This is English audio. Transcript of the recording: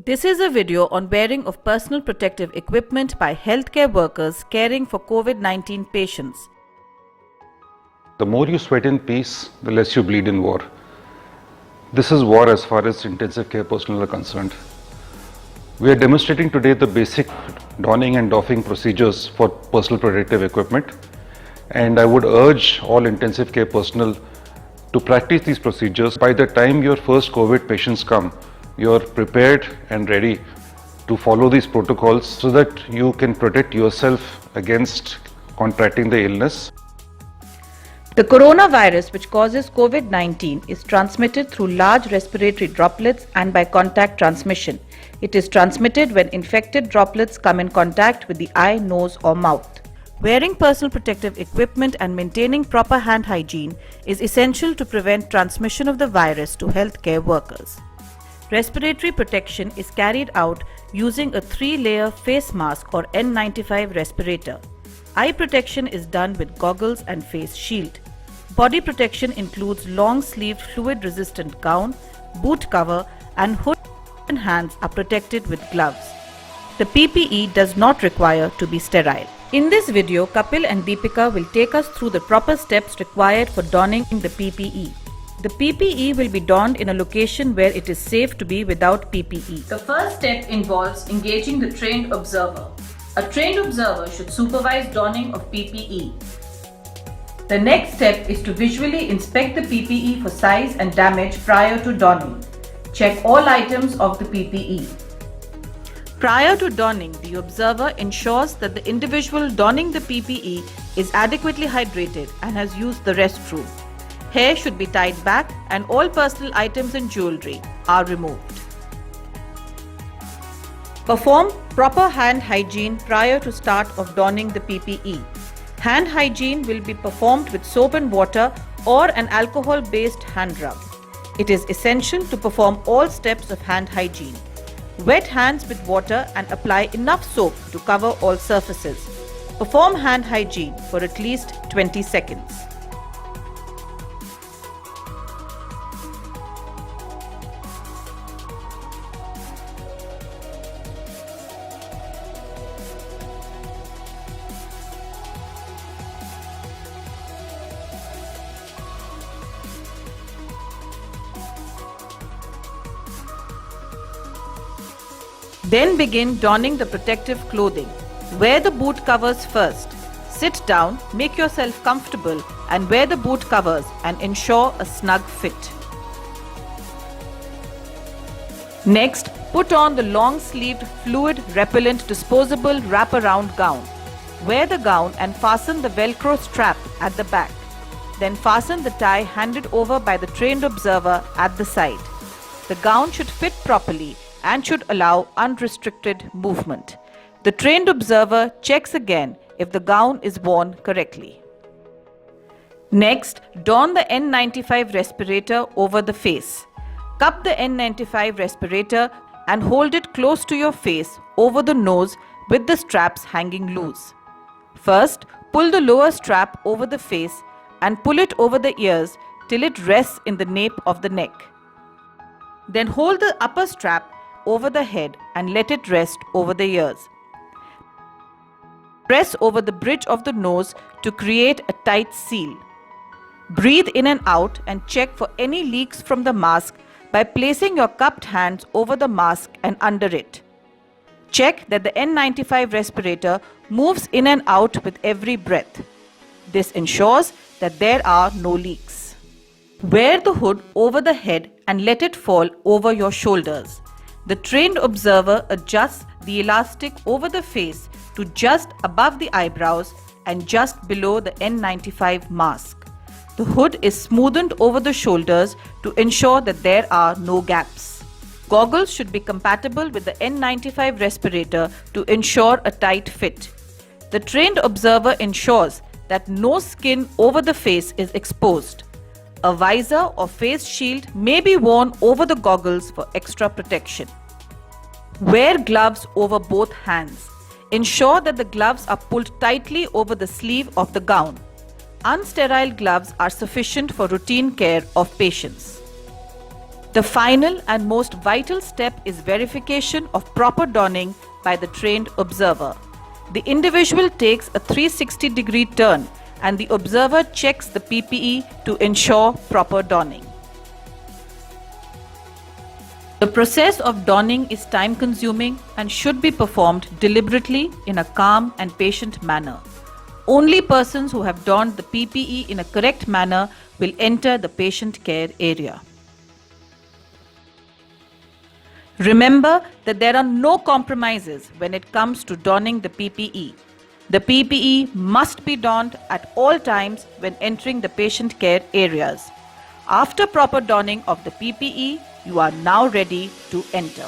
This is a video on wearing of personal protective equipment by healthcare workers caring for COVID-19 patients. The more you sweat in peace, the less you bleed in war. This is war as far as intensive care personnel are concerned. We are demonstrating today the basic donning and doffing procedures for personal protective equipment, and I would urge all intensive care personnel to practice these procedures. By the time your first COVID patients come, you are prepared and ready to follow these protocols so that you can protect yourself against contracting the illness. The coronavirus, which causes COVID-19, is transmitted through large respiratory droplets and by contact transmission. It is transmitted when infected droplets come in contact with the eye, nose or mouth. Wearing personal protective equipment and maintaining proper hand hygiene is essential to prevent transmission of the virus to healthcare workers. Respiratory protection is carried out using a 3-layer face mask or N95 respirator. Eye protection is done with goggles and face shield. Body protection includes long-sleeved fluid-resistant gown, boot cover and hood, and hands are protected with gloves. The PPE does not require to be sterile. In this video, Kapil and Deepika will take us through the proper steps required for donning the PPE. The PPE will be donned in a location where it is safe to be without PPE. The first step involves engaging the trained observer. A trained observer should supervise donning of PPE. The next step is to visually inspect the PPE for size and damage prior to donning. Check all items of the PPE. Prior to donning, the observer ensures that the individual donning the PPE is adequately hydrated and has used the restroom. Hair should be tied back and all personal items and jewelry are removed. Perform proper hand hygiene prior to start of donning the PPE. Hand hygiene will be performed with soap and water or an alcohol-based hand rub. It is essential to perform all steps of hand hygiene. Wet hands with water and apply enough soap to cover all surfaces. Perform hand hygiene for at least 20 seconds. Then begin donning the protective clothing. Wear the boot covers first. Sit down, make yourself comfortable and wear the boot covers and ensure a snug fit. Next, put on the long-sleeved fluid repellent disposable wraparound gown. Wear the gown and fasten the Velcro strap at the back. Then fasten the tie handed over by the trained observer at the side. The gown should fit properly and should allow unrestricted movement. The trained observer checks again if the gown is worn correctly. Next, don the N95 respirator over the face. Cup the N95 respirator and hold it close to your face over the nose with the straps hanging loose. First, pull the lower strap over the face and pull it over the ears till it rests in the nape of the neck. Then hold the upper strap over the head and let it rest over the ears. Press over the bridge of the nose to create a tight seal. Breathe in and out and check for any leaks from the mask by placing your cupped hands over the mask and under it. Check that the N95 respirator moves in and out with every breath. This ensures that there are no leaks. Wear the hood over the head and let it fall over your shoulders. The trained observer adjusts the elastic over the face to just above the eyebrows and just below the N95 mask. The hood is smoothened over the shoulders to ensure that there are no gaps. Goggles should be compatible with the N95 respirator to ensure a tight fit. The trained observer ensures that no skin over the face is exposed. A visor or face shield may be worn over the goggles for extra protection. Wear gloves over both hands. Ensure that the gloves are pulled tightly over the sleeve of the gown. Unsterile gloves are sufficient for routine care of patients. The final and most vital step is verification of proper donning by the trained observer. The individual takes a 360-degree turn and the observer checks the PPE to ensure proper donning. The process of donning is time-consuming and should be performed deliberately in a calm and patient manner. Only persons who have donned the PPE in a correct manner will enter the patient care area. Remember that there are no compromises when it comes to donning the PPE. The PPE must be donned at all times when entering the patient care areas. After proper donning of the PPE, you are now ready to enter.